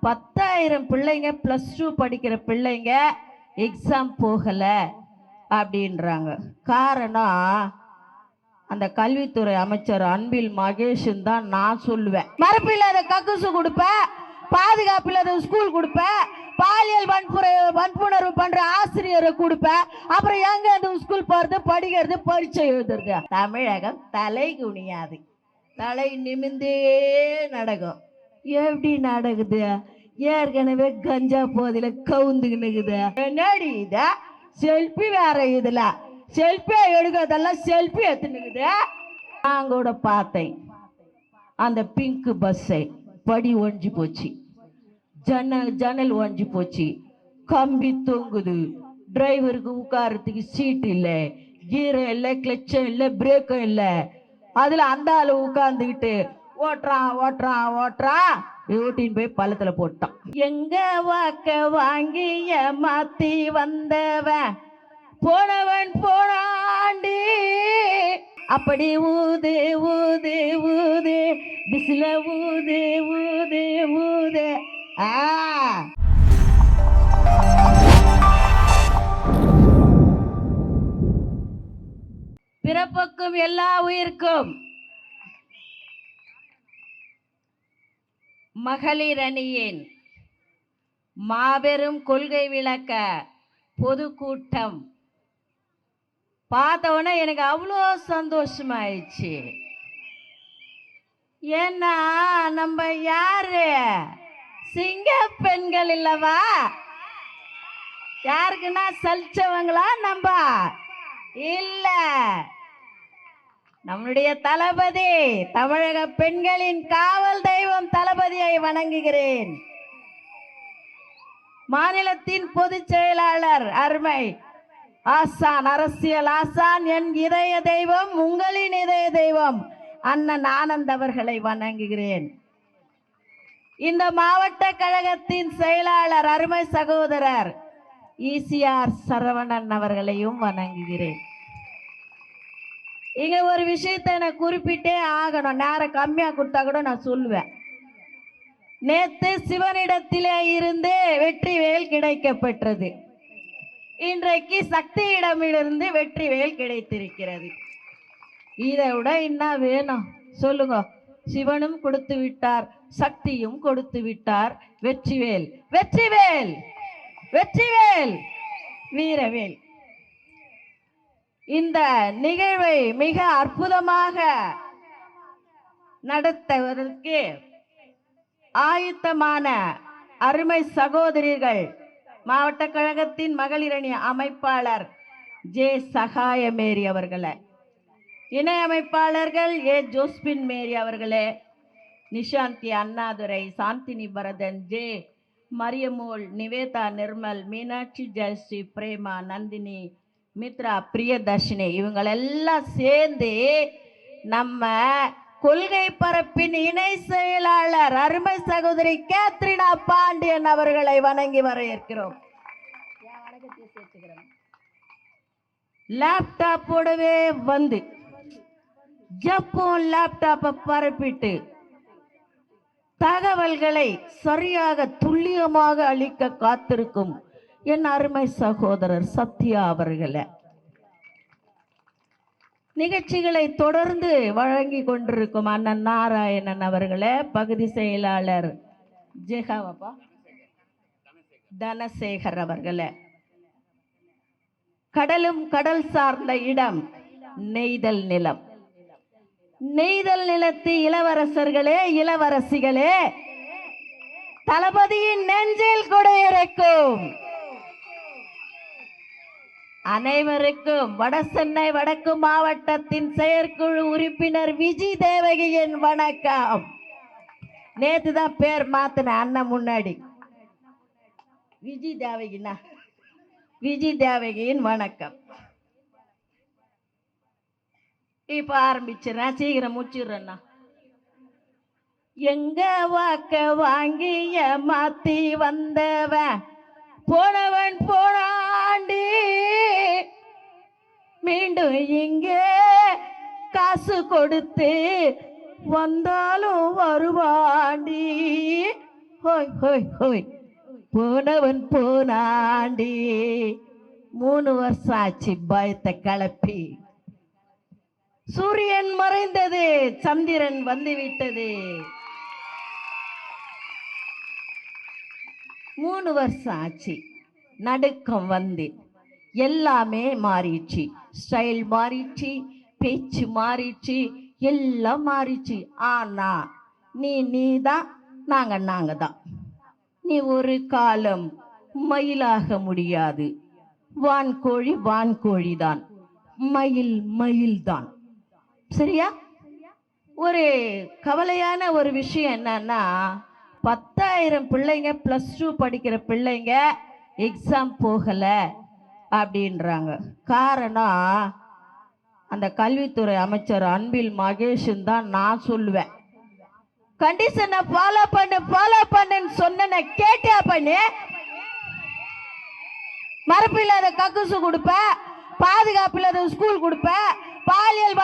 10,000 பிள்ளைங்க +2 படிக்கிற பிள்ளைங்க எக்ஸாம் போகல அப்படின்றாங்க. காரணம் அந்த கல்வித்துறை அமைச்சர் அன்பில் மகேஷன் தான் நான் சொல்லுவேன். மரபு இல்லாத கக்குசு கொடுப்ப, பாதுகாப்பு இல்லாத ஸ்கூல் கொடுப்ப, பாலியல் வன்புணர்வு பண்ற ஆசிரியரை கொடுப்ப, அப்புறம் எங்க அந்த ஸ்கூல் போறது, படிக்கிறது, பரீட்சை எழுதுறது. தமிழகம் தலை குனியாது, தலை நிமிந்தே நடக்கும். எப்படி நடக்குது? ஏற்கனவே கஞ்சா போதில கவுந்துக்குனுக்குது. என்னடி இத செல்ஃபி வேற, இதுல செல்ஃபி எடுக்கிறதெல்லாம் செல்ஃபி எடுத்துனுக்குது. நான் கூட பார்த்தேன் அந்த பிங்க் பஸ்ஸை. படி ஒழிஞ்சு போச்சு, ஜன்னல் ஒழிஞ்சு போச்சு, கம்பி தொங்குது, டிரைவருக்கு உட்காரத்துக்கு சீட் இல்லை, கீரம் இல்லை, கிளச்சும் இல்லை, பிரேக்கும் இல்லை. அதுல அந்த ஆளு உட்கார்ந்துக்கிட்டு ஓட்டுறான் ஓட்டின்னு போய் பள்ளத்துல போட்டான். எங்க வாக்க வாங்கி ஏமாத்தி வந்தவன் போனவன் போனாண்டி, அப்படி ஊது ஊது ஊது பிசில ஊது ஊது ஊது. பிறப்புக்கும் எல்லா உயிருக்கும் மகளிர் அணியின் மாபெரும் கொள்கை விளக்க பொதுக்கூட்டம் பார்த்தவொன்னே எனக்கு அவ்வளோ சந்தோஷமாயிடுச்சு. ஏன்னா நம்ம யாரு சிங்க பெண்கள் இல்லவா? யாருக்குன்னா சலிச்சவங்களா? நம்ம இல்ல, நம்முடைய தளபதி, தமிழக பெண்களின் காவல் தெய்வம் தளபதியை வணங்குகிறேன். மாநிலத்தின் பொதுச் செயலாளர் அருமை ஆசான், அரசியல் ஆசான், என் இதய தெய்வம், உங்களின் இதய தெய்வம் அண்ணன் ஆனந்த் அவர்களை வணங்குகிறேன். இந்த மாவட்ட கழகத்தின் செயலாளர் அருமை சகோதரர் ஈசிஆர் சரவணன் அவர்களையும் வணங்குகிறேன். இங்க ஒரு விஷயத்தை நான் குறிப்பிட்டே ஆகணும். நேரம் கம்மியா கொடுத்தா கூட நான் சொல்லுவேன். நேத்து சிவனிடத்திலே இருந்து வெற்றிவேல் கிடைக்கப்பெற்றது. இன்றைக்கு சக்தியிடமிருந்து வெற்றிவேல் கிடைத்திருக்கிறது. இதை விட என்ன வேணும் சொல்லுங்க? சிவனும் கொடுத்து விட்டார், சக்தியும் கொடுத்து விட்டார். வெற்றிவேல் வெற்றிவேல் வெற்றிவேல் வீரவேல். இந்த நிகழ்வை மிக அற்புதமாக நடத்துவதற்கு ஆயுத்தமான அருமை சகோதரிகள், மாவட்ட கழகத்தின் மகளிர் அணி அமைப்பாளர் ஜே சகாயமேரி அவர்களே, இணை அமைப்பாளர்கள் ஏ ஜோஸ்பின் மேரி அவர்களே, நிஷாந்தி அண்ணாதுரை, சாந்தினி பரதன், ஜே மரியமோல், நிவேதா நிர்மல், மீனாட்சி ஜெயஸ்ரீ, பிரேமா, நந்தினி, மித்ரா, பிரியதர்ஷினி, இவங்களெல்லாம் சேர்ந்து நம்ம கொள்கை பரப்பின் இணை செயலாளர் அருமை சகோதரி கேத்ரினா பாண்டியன் அவர்களை வணங்கி வரவேற்கிறோம். லேப்டாப்போடவே வந்து ஜப்பான் லேப்டாப்பை பரப்பிட்டு தகவல்களை சரியாக துல்லியமாக அளிக்க காத்திருக்கும் என் அருமை சகோதரர் சத்யா அவர்களே, நிகழ்ச்சிகளை தொடர்ந்து வழங்கி கொண்டிருக்கும் அண்ணன் நாராயணன் அவர்களே, பகுதி செயலாளர் ஜெகாவப்பா தனசேகர் அவர்களே, கடலும் கடல் சார்ந்த இடம் நெய்தல் நிலம், நெய்தல் நிலத்து இளவரசர்களே, இளவரசிகளே, தளபதியின் நெஞ்சில் குடையிறக்கும் அனைவருக்கும் வடசென்னை வடக்கு மாவட்டத்தின் செயற்குழு உறுப்பினர் விஜி தேவகியின் வணக்கம். நேத்துதான் பேர் மாத்தின அண்ணன் முன்னாடி, விஜி தேவகினா, விஜி தேவகியின் வணக்கம். இப்ப ஆரம்பிச்சிடறேன், சீக்கிரம் முடிச்சிடுறேன்னா. எங்க வாக்க வாங்கி ஏமாத்தி வந்தவன் போனவன் போனாண்டி, மீண்டும் இங்கே காசு கொடுத்து வந்தாலும் வருவாண்டி. ஹோய் ஹோய் ஹோய் போனவன் போனாண்டி. 3 வருஷம் ஆச்சு பயத்தை கிளப்பி. சூரியன் மறைந்தது, சந்திரன் வந்து விட்டது. 3 வருஷம் ஆச்சு. நடுக்கம் வந்து எல்லாமே மாறிடுச்சு. ஸ்டைல் மாறிடுச்சு, பேச்சு மாறிடுச்சு, எல்லாம் மாறிடுச்சு. ஆனா நீ தான், நாங்க தான். நீ ஒரு காலம் மயிலாக முடியாது. வான்கோழி வான்கோழி தான், மயில் மயில் தான். சரியா? ஒரு கவலையான ஒரு விஷயம் என்னன்னா, 10,000 பிள்ளைங்க +2 படிக்கிற பிள்ளைங்க எக்ஸாம் போகல அப்படின்றாங்க. காரணம் அந்த கல்வித்துறை அமைச்சர் அன்பில் மகேஷன் தான் நான் சொல்லுவேன். கண்டிஷனை ஃபாலோ பண்ணுன்னு சொன்ன கேட்டியா பண்ணு? மரப்பு இல்லாத கக்குசு கொடுப்ப, பாதுகாப்பு இல்லாத ஸ்கூல் கொடுப்ப, பாலியல்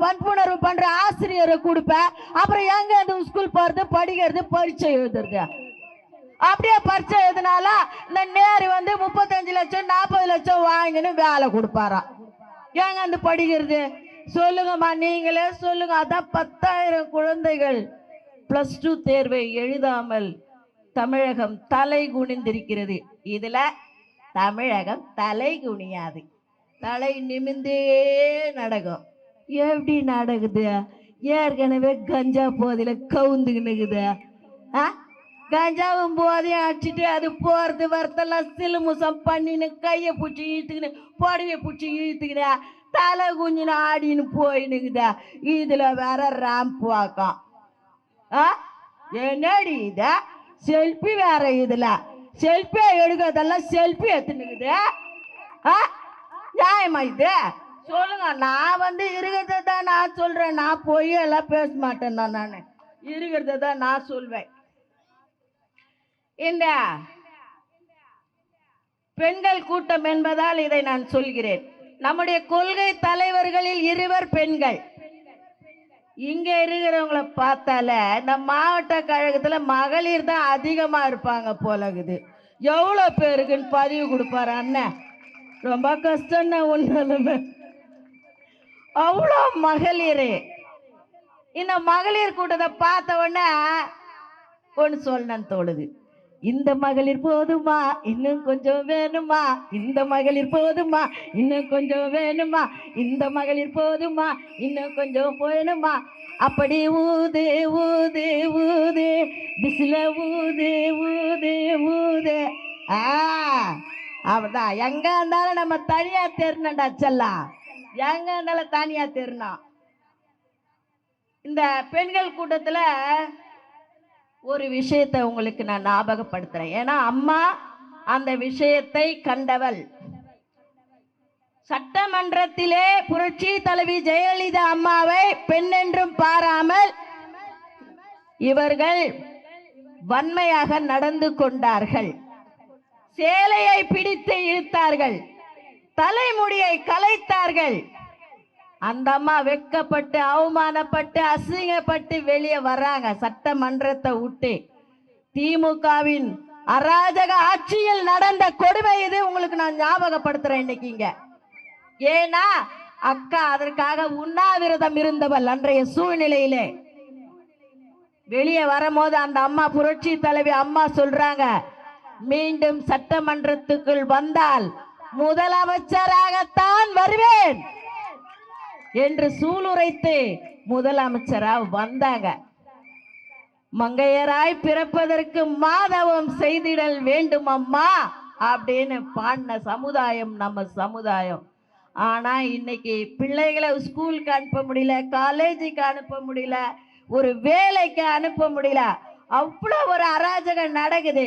வன்புணர்வு பண்ற ஆசிரியரை கொடுப்ப, அப்புறம் எங்க அந்த ஸ்கூல் போறது, படிக்கிறது, பரீட்சை எழுதுறது. அப்படியே பரீட்சை எழுதினால இந்த நேரு வந்து 35 லட்சம் 40 லட்சம் வாங்கின்னு வேலை கொடுப்பாராம். ஏங்க அந்த படிக்கிறது? சொல்லுங்கம்மா, நீங்களே சொல்லுங்க. அதான் 10,000 குழந்தைகள் +2 தேர்வை எழுதாமல் தமிழகம் தலை குனிந்திருக்கிறது. இதுல தமிழகம் தலை குனியாது, தலை நிமிந்தே நடக்கும். எப்படி நடக்குது? ஏற்கனவே கஞ்சா போதையில கவுந்துக்குனுக்குது. கஞ்சாவும் போதையும் அடிச்சுட்டு அது போறது வரத்தெல்லாம் சிலுமுசம் பண்ணின்னு கையை பிடிச்சி இழுத்துக்கின்னு புடவையை பிடிச்சி இழுத்துக்கின தலை குஞ்சின்னு ஆடின்னு போயின்னுக்குதா. இதுல வேற ரேம்ப் வாக்கம். என்னடி இத செல்ஃபி வேற. இதுல செல்ஃபி எடுக்கிறதெல்லாம் செல்ஃபி எடுத்துனுக்குது. நியாயமா இது? சொல்லுங்க. நான் வந்து இருக்கிறத தான் நான் சொல்றேன். நான் போய் எல்லாம் பேச மாட்டேன். நான் இருக்கிறத தான் நான் சொல்வேன். இந்த பெண்கள் கூட்டம் என்பதால் இதை நான் சொல்கிறேன். நம்முடைய கொள்கை தலைவர்களில் 2 பெண்கள். இங்க இருக்கிறவங்கள பார்த்தால இந்த மாவட்ட கழகத்துல மகளிர் தான் அதிகமா இருப்பாங்க போலகுது. எவ்வளவு பேருக்குன்னு பதிவு கொடுப்பாரு அண்ணன். ரொம்ப கஷ்டம் உண்மையிலுமே. அவ்வளோ மகளிர். இந்த மகளிர் கூட்டத்தை பார்த்த உடனே ஒன்று சொல்லணும்னு தோணுது. இந்த மகளிர் போதுமா, இன்னும் கொஞ்சம் வேணுமா? இந்த மகளிர் போதுமா, இன்னும் கொஞ்சம் வேணுமா? இந்த மகளிர் போதுமா, இன்னும் கொஞ்சம் வேணுமா? அப்படி ஊது ஊது ஊது பிசில ஊது ஊது ஊது. அப்படிதான். எங்க இருந்தாலும் நம்ம தனியா தெரியணும்டா செல்லாம். எங்க இருந்தாலும் தனியா தெரியணும். இந்த பெண்கள் கூட்டத்துல ஒரு விஷயத்தை உங்களுக்கு நான் ஞாபகப்படுத்துறேன். ஏன்னா அம்மா அந்த விஷயத்தை கண்டவள். சட்டமன்றத்திலே புரட்சி தலைவி ஜெயலலிதா அம்மாவை பெண் என்றும் பாராமல் இவர்கள் வன்மையாக நடந்து கொண்டார்கள். சேலையை பிடித்து இழுத்தார்கள், தலைமுடியை கலைத்தார்கள். அந்த அம்மா வெக்கப்பட்டு அவமானப்பட்டு அசிங்கப்பட்டு வெளியே வர்றாங்க சட்டமன்றத்தை விட்டு. திமுகவின் அராஜக ஆட்சியில் நடந்த கொடுமை இது. உங்களுக்கு நான் ஞாபகப்படுத்துறேன் இன்னைக்கு இங்க. ஏன்னா அக்கா அதற்காக உண்ணாவிரதம் இருந்தவள். அன்றைய சூழ்நிலையிலே வெளியே வரும்போது அந்த அம்மா, புரட்சி தலைவி அம்மா சொல்றாங்க, மீண்டும் சட்டமன்றத்துக்குள் வந்தால் முதலமைச்சராகத்தான் வருவேன் என்று சூளுரைத்து முதலமைச்சரா வந்தாங்க. மங்கையராய் பிறப்பதற்கு மாதவம் செய்திடல் வேண்டும் அம்மா அப்படின்னு பாடின சமுதாயம் நம்ம சமுதாயம். ஆனா இன்னைக்கு பிள்ளைகளை ஸ்கூலுக்கு அனுப்ப முடியல, காலேஜுக்கு அனுப்ப முடியல, ஒரு வேலைக்கு அனுப்ப முடியல. அவ்வளவு ஒரு அராஜகம் நடக்குது.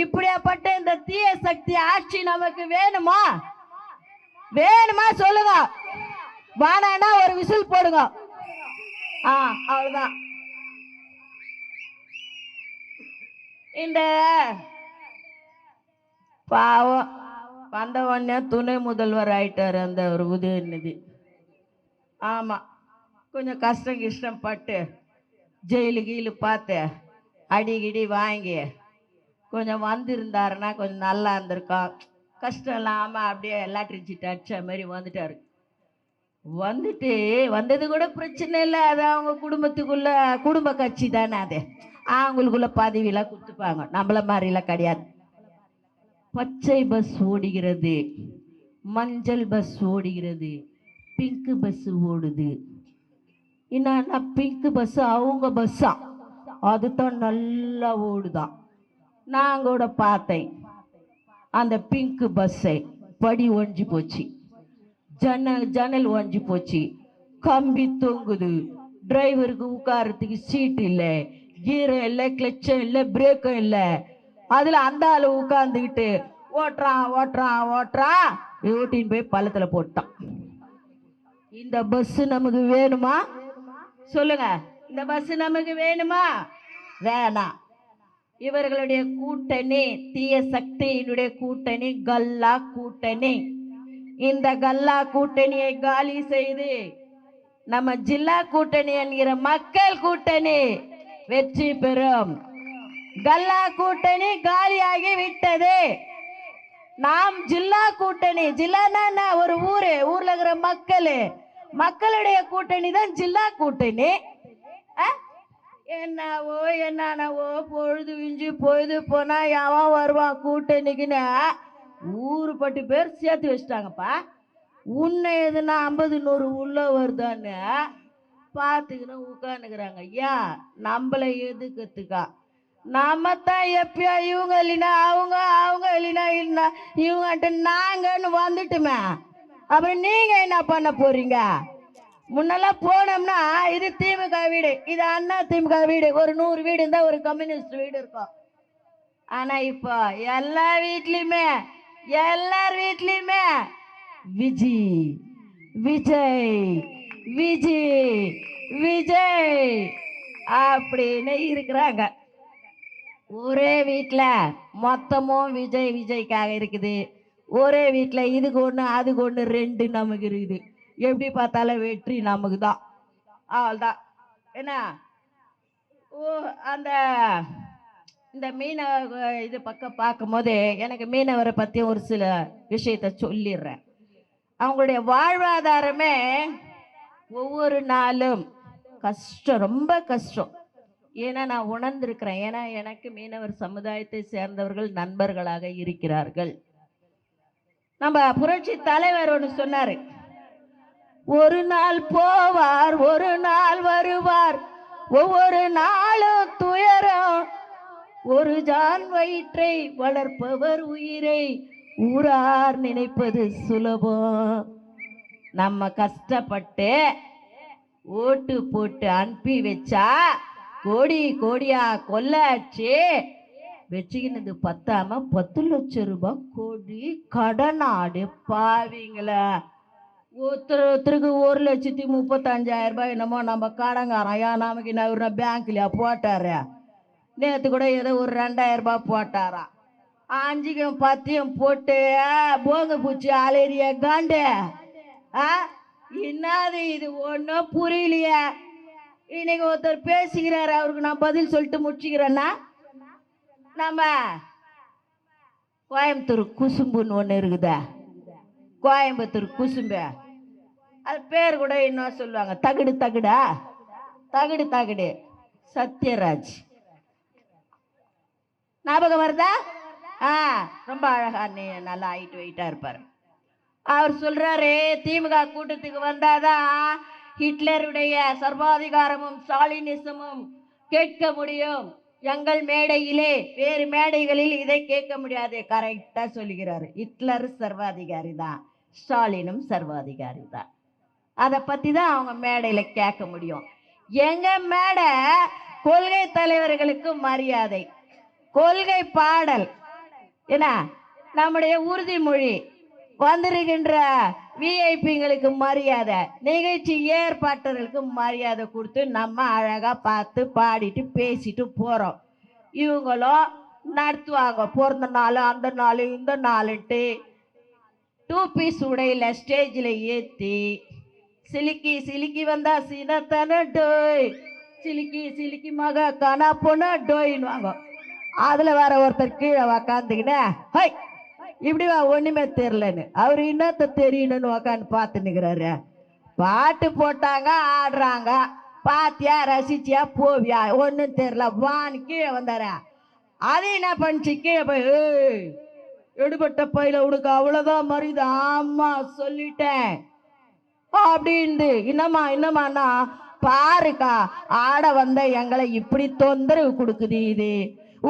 இப்படியாப்பட்ட இந்த தீய சக்தி ஆட்சி நமக்கு வேணுமா? வேணுமா சொல்லுங்க. வானா ஒரு விசில் போடுங்க. அவ்வளவுதான். இந்த பாவம் வந்த உடனே துணை முதல்வர் ஆயிட்டாரு அந்த ஒரு உதயநிதி. ஆமா, கொஞ்சம் கஷ்டம் பட்டு ஜெயிலு கீழு பார்த்து அடிக்கடி வாங்கி கொஞ்சம் வந்திருந்தாருன்னா கொஞ்சம் நல்லா இருந்திருக்கும். கஷ்டம் இல்லாமல் அப்படியே லாட்ரி சீட்டு அடிச்ச மாதிரி வந்துட்டாரு. வந்துட்டு வந்தது கூட பிரச்சனை இல்லை. அது அவங்க குடும்பத்துக்குள்ள குடும்ப கட்சி தானே அது. அவங்களுக்குள்ள பதவியெல்லாம் கொடுத்துப்பாங்க. நம்மள மாதிரிலாம் கிடையாது. பச்சை பஸ் ஓடுகிறது, மஞ்சள் பஸ் ஓடுகிறது, பிங்க் பஸ் ஓடுது. என்னன்னா பிங்க் பஸ் அவங்க பஸ்ஸா, அதுதான் நல்லா ஓடுதான். நான் கூட பார்த்தேன் அந்த பிங்க் பஸ்ஸை. படி ஒஞ்சி போச்சு, ஜன்னல் ஒஞ்சி போச்சு, கம்பி தொங்குது, டிரைவருக்கு உட்காரத்துக்கு சீட் இல்லை, கீரம் இல்லை, கிளச்சும் இல்லை, பிரேக்கும் இல்லை. அதுல அந்த ஆளு உட்கார்ந்துக்கிட்டு ஓட்டுறான் ஓட்டுறான் ஓட்டுறான், ஓட்டின்னு போய் பள்ளத்துல போட்டான். இந்த பஸ் நமக்கு வேணுமா சொல்லுங்க? இந்த பஸ் நமக்கு வேணுமா? வேணாம். இவர்களுடைய கூட்டணி தீய சக்தியினுடைய கூட்டணி, கல்லா கூட்டணி. இந்த கல்லா கூட்டணியை காலி செய்து நம்ம ஜில்லா கூட்டணி என்கிற மக்கள் கூட்டணி வெற்றி பெறும். கல்லா கூட்டணி காலியாகி விட்டது. நாம் ஜில்லா கூட்டணி, ஜில்லானா ஒரு ஊரு, ஊர்ல இருக்கிற மக்களுடைய கூட்டணி தான் ஜில்லா கூட்டணி. என்னவோ என்னவோ பொழுது விஞ்சி பொழுது போனா எவன் வருவான் கூட்டணிக்குன்னு ஊரு பட்டு பேர் சேர்த்து வச்சிட்டாங்கப்பா. உன்னை எதுனா 50 100 உள்ள வருதான்னு பார்த்துக்கின்னு உட்காந்துக்கிறாங்க. ஏன்? நம்மளை எதுக்கிறதுக்கா? நாம தான் எப்பயோ இவங்க இல்லைன்னா அவங்க, அவங்க இல்லைன்னா இல்லைன்னா இவங்கன்ட்டு நாங்கன்னு வந்துட்டுமே. அப்புறம் நீங்க என்ன பண்ண போறீங்க? முன்னெல்லாம் போனோம்னா இது திமுக வீடு, இது அண்ணா திமுக வீடு, ஒரு 100 வீடு இருந்தா ஒரு கம்யூனிஸ்ட் வீடு இருக்கும். ஆனா இப்போ எல்லார் வீட்லயுமே விஜய் விஜய் விஜய் விஜய் அப்படின்னு இருக்கிறாங்க. ஒரே வீட்டுல மொத்தமும் விஜய் விஜய்க்காக இருக்குது. ஒரே வீட்டுல இதுக்கு ஒண்ணு அதுக்கு ஒண்ணு 2 நமக்கு இருக்குது. எப்படி பார்த்தாலும் வெற்றி நமக்கு தான். அவள்தான் என்ன. அந்த இந்த மீனவ இது பக்கம் பார்க்கும் போது எனக்கு மீனவரை பத்தி ஒரு சில விஷயத்த சொல்லிடுறேன். அவங்களுடைய வாழ்வாதாரமே ஒவ்வொரு நாளும் கஷ்டம், ரொம்ப கஷ்டம். ஏன்னா நான் உணர்ந்திருக்கிறேன். ஏன்னா எனக்கு மீனவர் சமுதாயத்தை சேர்ந்தவர்கள் நண்பர்களாக இருக்கிறார்கள். நம்ம புரட்சி தலைவர் ஒன்று சொன்னாரு, ஒரு நாள் போவார் ஒரு நாள் வருவார், ஒவ்வொரு நாளும் துயரம், ஒரு ஜான் வயிற்றை வளர்ப்பவர் உயிரை ஊரார் நினைப்பது சுலபம். நம்ம கஷ்டப்பட்டு ஓட்டு போட்டு அனுப்பி வச்சா கோடி கோடியா கொள்ளாச்சு வச்சுக்கினது பத்தாம 10 லட்சம் ரூபாய் கோடி கடனாடு பாவீங்களா. ஒருத்தருக்கு 1,35,000 ரூபாய் என்னமோ நம்ம கடங்காரம். ஏன் நமக்கு என்ன பேங்க்லயா போட்டாரு? நேற்று கூட ஏதோ ஒரு 2,000 ரூபாய் போட்டாராம். 5க்கும் 10யும் போட்டு போங்க பூச்சி அலேரிய காண்டு. என்னது இது? ஒன்றும் புரியலையே. இன்னைக்கு ஒருத்தர் பேசுகிறாரு, அவருக்கு நான் பதில் சொல்லிட்டு முடிச்சுக்கிறேன்னா, நம்ம கோயம்புத்தூர் குசும்புன்னு ஒன்று இருக்குதா, கோயம்புத்தூர் குசும்பு, அது பேர் கூட இன்னும் சொல்லுவாங்க தகடு தகடா, தகடு தகடு சத்யராஜ். ஞாபகம் வருதா? ரொம்ப அழகா நல்லா ஹைட் வெயிட்டா இருப்பாரு. அவர் சொல்றாரு, திமுக கூட்டத்துக்கு வந்தாதான் ஹிட்லருடைய சர்வாதிகாரமும் ஸ்டாலினிசமும் கேட்க முடியும். எங்கள் மேடையிலே, வேறு மேடைகளில் இதை கேட்க முடியாது. கரெக்டா சொல்லுகிறாரு. ஹிட்லர் சர்வாதிகாரி தான், ஸ்டாலினும் சர்வாதிகாரி தான். அதை பத்தி தான் அவங்க மேடையில கேட்க முடியும். எங்க மேடை கொள்கை தலைவர்களுக்கு மரியாதை, கொள்கை பாடல், என்ன நம்முடைய உறுதிமொழி, வந்திருக்கின்ற விஐபிங்களுக்கு மரியாதை, நிகழ்ச்சி ஏற்பாட்டர்களுக்கு மரியாதை கொடுத்து நம்ம அழகா பார்த்து பாடிட்டு பேசிட்டு போறோம். இவங்களும் நடத்துவாங்க. பிறந்த நாள், அந்த நாள், இந்த நாளுன்ட்டு 2 பீஸ் உடையில ஸ்டேஜில் ஏற்றி சிலுக்கி சிலுக்கி வந்தா சினத்தன டோய், சிலுக்கி சிலுக்கி மக கனா பொண்ண டோயின்வாங்க. அதுல வேற ஒருத்தர் கீழே உக்காந்துக்கினே ஹை இப்படி வா ஒண்ணுமே தெரியலன்னு அவரு இன்னத்த தெரியணும்னு உக்காந்து பார்த்து நிக்கிறாரு. பாட்டு போட்டாங்க ஆடுறாங்க, பாத்தியா ரசிச்சியா போவியா ஒன்னும் தெரியல வான்னு கீழே வந்தார. அது என்ன பண்ணுச்சு கீழே போய் எடுபட்ட பையில உடுக்க அவ்வளவுதான் மரியுது. ஆமா சொல்லிட்டேன் அப்படின்னு. இன்னமாண்ணா பாருக்கா ஆட வந்த எங்களை இப்படி தொந்தரவு கொடுக்குது. இது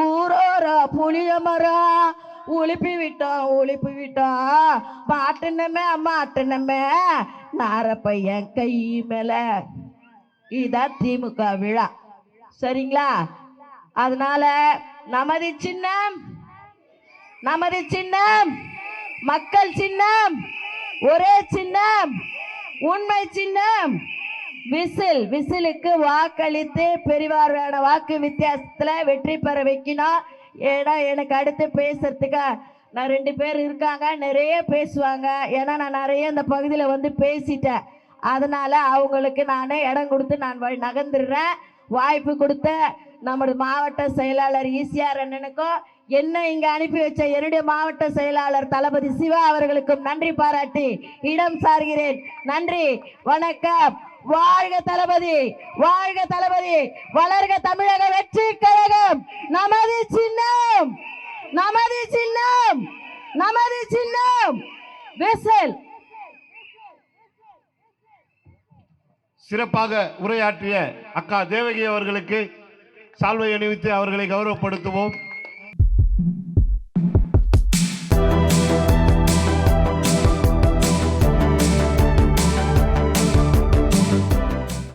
ஊரோரா புளிய மரம் உழுப்பி விட்டோம் மாட்டுனமே நார பையன் கை மேல. இதான் திமுக விழா, சரிங்களா? அதனால நமது சின்னம் மக்கள் சின்னம், ஒரே சின்னம், உண்மை சின்னம் விசிலுக்கு வாக்களித்து பெரிவாரோட வாக்கு வித்தியாசத்துல வெற்றி பெற வைக்கணும். ஏன்னா எனக்கு அடுத்து பேசுறதுக்கு நான் 2 பேர் இருக்காங்க, நிறைய பேசுவாங்க. ஏன்னா நான் நிறைய இந்த பகுதியில் வந்து பேசிட்டேன். அதனால அவங்களுக்கு நான் இடம் கொடுத்து நான் நகர்ந்துடுறேன். வாய்ப்பு கொடுத்த நமது மாவட்ட செயலாளர் ஈசிஆர் அண்ணனுக்கும் என்ன இங்க அனுப்பி வச்ச என்னுடைய மாவட்ட செயலாளர் தளபதி சிவா அவர்களுக்கும் நன்றி பாராட்டி இடம் சார்கிறேன். நன்றி, வணக்கம். வாழ்க தளபதி, வாழ்க தளபதி, வளர்க தமிழக வெற்றி கழகம். நமது சின்னம், நமது சின்னம், நமது சின்னம் விசில். சிறப்பாக உரையாற்றிய அக்கா தேவகி அவர்களுக்கு சால்வை அணிவித்து அவர்களை கௌரவப்படுத்துவோம்.